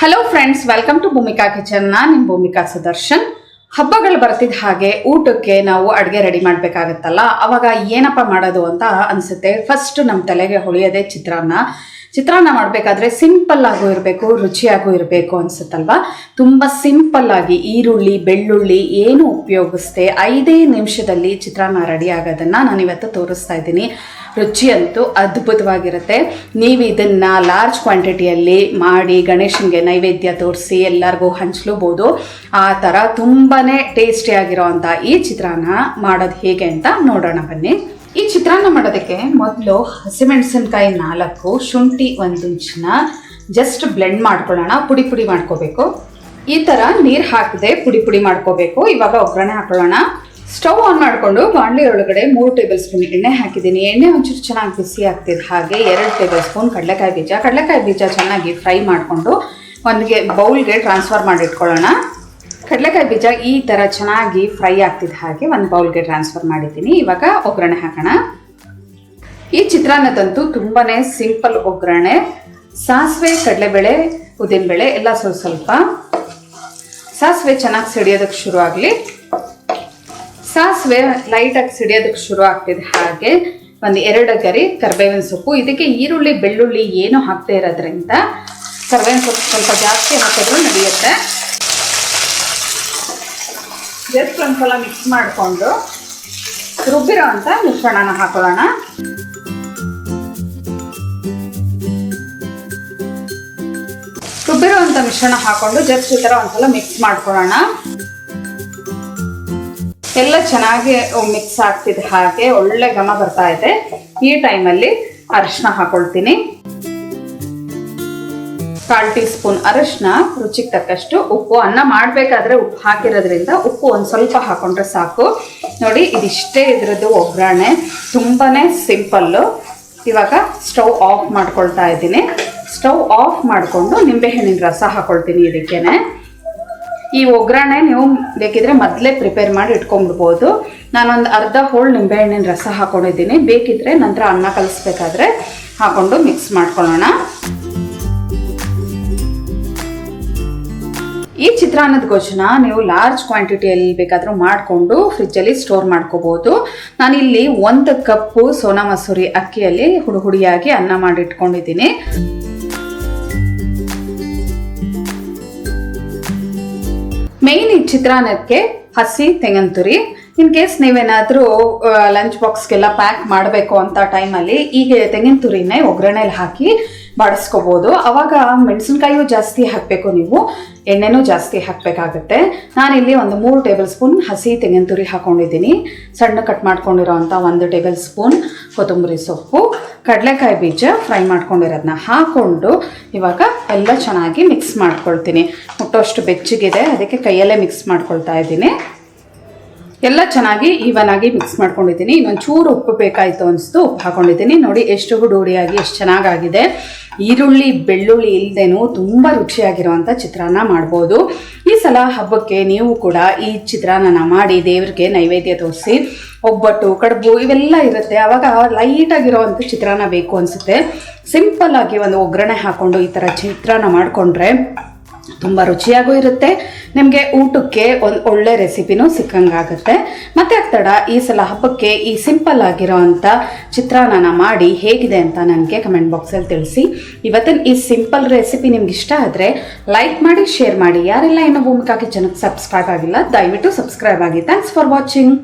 Hello friends, welcome to Bhumika kitchen. ನಾನು ನಿಮ್ಮ ಭೂಮಿಕಾ ಸುದರ್ಶನ್. ಹಬ್ಬಗಳು ಬರ್ತಿದ್ದ ಹಾಗೆ ಊಟಕ್ಕೆ ನಾವು ಅಡುಗೆ ರೆಡಿ ಮಾಡಬೇಕಾಗತ್ತಲ್ಲ, ಅವಾಗ ಏನಪ್ಪ ಮಾಡೋದು ಅಂತ ಅನಿಸುತ್ತೆ. ಫಸ್ಟ್ ನಮ್ಮ ತಲೆಗೆ ಹೊಳೆಯೋದೇ ಚಿತ್ರಾನ್ನ ಮಾಡಬೇಕಾದ್ರೆ ಸಿಂಪಲ್ ಆಗು ಇರಬೇಕು, ರುಚಿಯಾಗೂ ಇರಬೇಕು ಅನಿಸುತ್ತಲ್ವ. ತುಂಬ ಸಿಂಪಲ್ ಆಗಿ ಈರುಳ್ಳಿ ಬೆಳ್ಳುಳ್ಳಿ ಏನು ಉಪಯೋಗಿಸ್ದೆ 5 ನಿಮಿಷದಲ್ಲಿ ಚಿತ್ರಾನ್ನ ರೆಡಿ ಆಗೋದನ್ನು ನಾನು ಇವತ್ತು ತೋರಿಸ್ತಾ ಇದ್ದೀನಿ. ರುಚಿ ಅಂತೂ ಅದ್ಭುತವಾಗಿರುತ್ತೆ. ನೀವು ಇದನ್ನು ಲಾರ್ಜ್ ಕ್ವಾಂಟಿಟಿಯಲ್ಲಿ ಮಾಡಿ ಗಣೇಶನಿಗೆ ನೈವೇದ್ಯ ತೋರಿಸಿ ಎಲ್ಲರಿಗೂ ಹಂಚ್ಲೂಬೋದು. ಆ ಥರ ತುಂಬಾ ಟೇಸ್ಟಿಯಾಗಿರೋವಂಥ ಈ ಚಿತ್ರಾನ್ನ ಮಾಡೋದು ಹೇಗೆ ಅಂತ ನೋಡೋಣ ಬನ್ನಿ. ಈ ಚಿತ್ರಾನ್ನ ಮಾಡೋದಕ್ಕೆ ಮೊದಲು ಹಸಿಮೆಣಸಿನ್ಕಾಯಿ 4, ಶುಂಠಿ 1 ಇಂಚನ್ನ ಜಸ್ಟ್ ಬ್ಲೆಂಡ್ ಮಾಡ್ಕೊಳ್ಳೋಣ. ಪುಡಿ ಮಾಡ್ಕೋಬೇಕು. ಈ ಥರ ನೀರು ಹಾಕದೆ ಪುಡಿ ಮಾಡ್ಕೋಬೇಕು. ಇವಾಗ ಒಗ್ಗರಣೆ ಹಾಕೊಳ್ಳೋಣ. ಸ್ಟವ್ ಆನ್ ಮಾಡಿಕೊಂಡು ಬಾಣಲಿ ಒಳಗಡೆ 3 ಟೇಬಲ್ ಸ್ಪೂನ್ ಎಣ್ಣೆ ಹಾಕಿದ್ದೀನಿ. ಎಣ್ಣೆ ಒಂಚೂರು ಚೆನ್ನಾಗಿ ಬಿಸಿ ಆಗ್ತಿದೆ ಹಾಗೆ 2 ಟೇಬಲ್ ಸ್ಪೂನ್ ಕಡಲೆಕಾಯಿ ಬೀಜ ಚೆನ್ನಾಗಿ ಫ್ರೈ ಮಾಡಿಕೊಂಡು ಒಂದಿಗೆ ಬೌಲ್ಗೆ ಟ್ರಾನ್ಸ್ಫರ್ ಮಾಡಿ ಇಟ್ಕೊಳ್ಳೋಣ. ಕಡಲೆಕಾಯಿ ಬೀಜ ಈ ಥರ ಚೆನ್ನಾಗಿ ಫ್ರೈ ಆಗ್ತಿದ್ದ ಹಾಗೆ ಒಂದು ಬೌಲ್ಗೆ ಟ್ರಾನ್ಸ್ಫರ್ ಮಾಡಿದ್ದೀನಿ. ಇವಾಗ ಒಗ್ಗರಣೆ ಹಾಕೋಣ. ಈ ಚಿತ್ರಾನ್ನದಂತೂ ತುಂಬಾ ಸಿಂಪಲ್ ಒಗ್ಗರಣೆ. ಸಾಸಿವೆ, ಕಡಲೆಬೇಳೆ, ಉದ್ದಿನಬೇಳೆ ಎಲ್ಲ ಸ್ವಲ್ಪ ಸಾಸಿವೆ ಚೆನ್ನಾಗಿ ಸಿಡಿಯೋದಕ್ಕೆ ಶುರು ಆಗಲಿ. ಸಾಸಿವೆ ಲೈಟಾಗಿ ಸಿಡಿಯೋದಕ್ಕೆ ಶುರು ಆಗ್ತಿದೆ ಹಾಗೆ 2 ಗರಿ ಕರಿಬೇವಿನ ಸೊಪ್ಪು. ಇದಕ್ಕೆ ಈರುಳ್ಳಿ ಬೆಳ್ಳುಳ್ಳಿ ಏನು ಹಾಕ್ತಾ ಇರೋದ್ರಿಂದ ಕರಿಬೇವಿನ ಸೊಪ್ಪು ಸ್ವಲ್ಪ ಜಾಸ್ತಿ ಹಾಕಿದ್ರು ನಡೆಯುತ್ತೆ. ಜಸ್ಟ್ ಒಂದ್ಸಲ ಮಿಕ್ಸ್ ಮಾಡಿಕೊಂಡು ರುಬ್ಬಿರೋ ಅಂತ ಮಿಶ್ರಣನ ಹಾಕೊಳ್ಳೋಣ. ರುಬ್ಬಿರೋ ಅಂತ ಮಿಶ್ರಣ ಹಾಕೊಂಡು ಜಸ್ಟ್ ಈ ಥರ ಒಂದ್ಸಲ ಮಿಕ್ಸ್ ಮಾಡ್ಕೊಳ್ಳೋಣ. ಎಲ್ಲ ಚೆನ್ನಾಗಿ ಮಿಕ್ಸ್ ಆಗ್ತಿದೆ ಹಾಗೆ ಒಳ್ಳೆ ಘಮ ಬರ್ತಾ ಇದೆ. ಈ ಟೈಮಲ್ಲಿ ಅರಿಶಿನ ಹಾಕೊಳ್ತೀನಿ. 1/4 ಟೀ ಸ್ಪೂನ್ ಅರಿಶಿನ, ರುಚಿಗೆ ತಕ್ಕಷ್ಟು ಉಪ್ಪು. ಅನ್ನ ಮಾಡಬೇಕಾದ್ರೆ ಉಪ್ಪು ಹಾಕಿರೋದ್ರಿಂದ ಉಪ್ಪು ಒಂದು ಸ್ವಲ್ಪ ಹಾಕೊಂಡ್ರೆ ಸಾಕು. ನೋಡಿ, ಇದಿಷ್ಟೇ ಇದ್ರದ್ದು ಒಗ್ಗರಣೆ. ತುಂಬಾ ಸಿಂಪಲ್ಲು. ಇವಾಗ ಸ್ಟವ್ ಆಫ್ ಮಾಡ್ಕೊಳ್ತಾ ಇದ್ದೀನಿ. ಸ್ಟವ್ ಆಫ್ ಮಾಡಿಕೊಂಡು ನಿಂಬೆಹಣ್ಣಿನ ರಸ ಹಾಕೊಳ್ತೀನಿ ಇದಕ್ಕೇನೆ. ಈ ಒಗ್ಗರಣೆ ನೀವು ಬೇಕಿದ್ರೆ ಮೊದಲೇ ಪ್ರಿಪೇರ್ ಮಾಡಿ ಇಟ್ಕೊಂಡ್ಬಿಡ್ಬೋದು. ನಾನೊಂದು ಅರ್ಧ ಹೋಳು ನಿಂಬೆಹಣ್ಣಿನ ರಸ ಹಾಕೊಂಡಿದ್ದೀನಿ. ಬೇಕಿದ್ರೆ ನಂತರ ಅನ್ನ ಕಲಿಸ್ಬೇಕಾದ್ರೆ ಹಾಕೊಂಡು ಮಿಕ್ಸ್ ಮಾಡ್ಕೊಳ್ಳೋಣ. ಈ ಚಿತ್ರಾನ್ನದ ಗೊಜ್ಜನ್ನ ನೀವು ಲಾರ್ಜ್ ಕ್ವಾಂಟಿಟಿಯಲ್ಲಿ ಬೇಕಾದರೂ ಮಾಡಿಕೊಂಡು ಫ್ರಿಜ್ಜಲ್ಲಿ ಸ್ಟೋರ್ ಮಾಡ್ಕೋಬೋದು. ನಾನಿಲ್ಲಿ 1 ಕಪ್ಪು ಸೋನಾ ಮಸೂರಿ ಅಕ್ಕಿಯಲ್ಲಿ ಹುಡಿಯಾಗಿ ಅನ್ನ ಮಾಡಿಟ್ಕೊಂಡಿದ್ದೀನಿ. ಮೇಯ್ನ್ ಈ ಚಿತ್ರಾನ್ನಕ್ಕೆ ಹಸಿ ತೆಂಗಿನ ತುರಿ. ಇನ್ ಕೇಸ್ ನೀವೇನಾದರೂ ಲಂಚ್ ಬಾಕ್ಸ್ಗೆಲ್ಲ ಪ್ಯಾಕ್ ಮಾಡಬೇಕು ಅಂತ ಟೈಮಲ್ಲಿ ಈಗ ತೆಂಗಿನ ತುರಿನೇ ಒಗ್ಗರಣೆಯಲ್ಲಿ ಹಾಕಿ ಬಾಡಿಸ್ಕೋಬೋದು. ಅವಾಗ ಮೆಣಸಿನ್ಕಾಯಿಯೂ ಜಾಸ್ತಿ ಹಾಕಬೇಕು, ನೀವು ಎಣ್ಣೆನೂ ಜಾಸ್ತಿ ಹಾಕಬೇಕಾಗತ್ತೆ. ನಾನಿಲ್ಲಿ ಒಂದು 3 ಟೇಬಲ್ ಸ್ಪೂನ್ ಹಸಿ ತೆಂಗಿನ ತುರಿ ಹಾಕೊಂಡಿದ್ದೀನಿ. ಸಣ್ಣ ಕಟ್ ಮಾಡ್ಕೊಂಡಿರೋವಂಥ 1 ಟೇಬಲ್ ಸ್ಪೂನ್ ಕೊತ್ತಂಬರಿ ಸೊಪ್ಪು, ಕಡಲೆಕಾಯಿ ಬೀಜ ಫ್ರೈ ಮಾಡ್ಕೊಂಡಿರೋದನ್ನ ಹಾಕ್ಕೊಂಡು ಇವಾಗ ಎಲ್ಲ ಚೆನ್ನಾಗಿ ಮಿಕ್ಸ್ ಮಾಡ್ಕೊಳ್ತೀನಿ. ಮುಟ್ಟೋಷ್ಟು ಬೆಚ್ಚಗಿದೆ, ಅದಕ್ಕೆ ಕೈಯಲ್ಲೇ ಮಿಕ್ಸ್ ಮಾಡ್ಕೊಳ್ತಾ ಇದ್ದೀನಿ. ಎಲ್ಲ ಚೆನ್ನಾಗಿ ಈವನ್ ಆಗಿ ಮಿಕ್ಸ್ ಮಾಡ್ಕೊಂಡಿದ್ದೀನಿ. ಇನ್ನೊಂದು ಚೂರು ಉಪ್ಪು ಬೇಕಾಯಿತು ಅನಿಸ್ತು, ಉಪ್ಪು ಹಾಕೊಂಡಿದ್ದೀನಿ. ನೋಡಿ ಎಷ್ಟು ಹುಡಿಯಾಗಿ ಎಷ್ಟು ಚೆನ್ನಾಗಾಗಿದೆ. ಈರುಳ್ಳಿ ಬೆಳ್ಳುಳ್ಳಿ ಇಲ್ಲದೇನೂ ತುಂಬ ರುಚಿಯಾಗಿರುವಂಥ ಚಿತ್ರಾನ್ನ ಮಾಡ್ಬೋದು. ಈ ಸಲ ಹಬ್ಬಕ್ಕೆ ನೀವು ಕೂಡ ಈ ಚಿತ್ರಾನ್ನ ಮಾಡಿ ದೇವ್ರಿಗೆ ನೈವೇದ್ಯ ತೋರಿಸಿ. ಒಬ್ಬಟ್ಟು, ಕಡುಬು ಇವೆಲ್ಲ ಇರುತ್ತೆ. ಆವಾಗ ಲೈಟಾಗಿರೋವಂಥ ಚಿತ್ರಾನ್ನ ಬೇಕು ಅನಿಸುತ್ತೆ. ಸಿಂಪಲ್ಲಾಗಿ ಒಂದು ಒಗ್ಗರಣೆ ಹಾಕ್ಕೊಂಡು ಈ ಥರ ಚಿತ್ರಾನ್ನ ಮಾಡಿಕೊಂಡ್ರೆ ತುಂಬ ರುಚಿಯಾಗೂ ಇರುತ್ತೆ. ನಿಮಗೆ ಊಟಕ್ಕೆ ಒಂದು ಒಳ್ಳೆ ರೆಸಿಪಿನೂ ಸಿಕ್ಕಂಗಾಗುತ್ತೆ. ಮತ್ತೆ ತಡ ಈ ಸಲ ಹಬ್ಬಕ್ಕೆ ಈ ಸಿಂಪಲ್ ಆಗಿರೋವಂಥ ಚಿತ್ರಾನ್ನ ಮಾಡಿ ಹೇಗಿದೆ ಅಂತ ನನಗೆ ಕಮೆಂಟ್ ಬಾಕ್ಸಲ್ಲಿ ತಿಳಿಸಿ. ಇವತ್ತಿನ ಈ ಸಿಂಪಲ್ ರೆಸಿಪಿ ನಿಮ್ಗೆ ಇಷ್ಟ ಆದರೆ ಲೈಕ್ ಮಾಡಿ, ಶೇರ್ ಮಾಡಿ. ಯಾರೆಲ್ಲ ಇನ್ನೂ ಭೂಮಿಕಾ ಕಿಚನ್ಗೆ ಸಬ್ಸ್ಕ್ರೈಬ್ ಆಗಿಲ್ಲ ದಯವಿಟ್ಟು ಸಬ್ಸ್ಕ್ರೈಬ್ ಆಗಿ. Thanks for watching.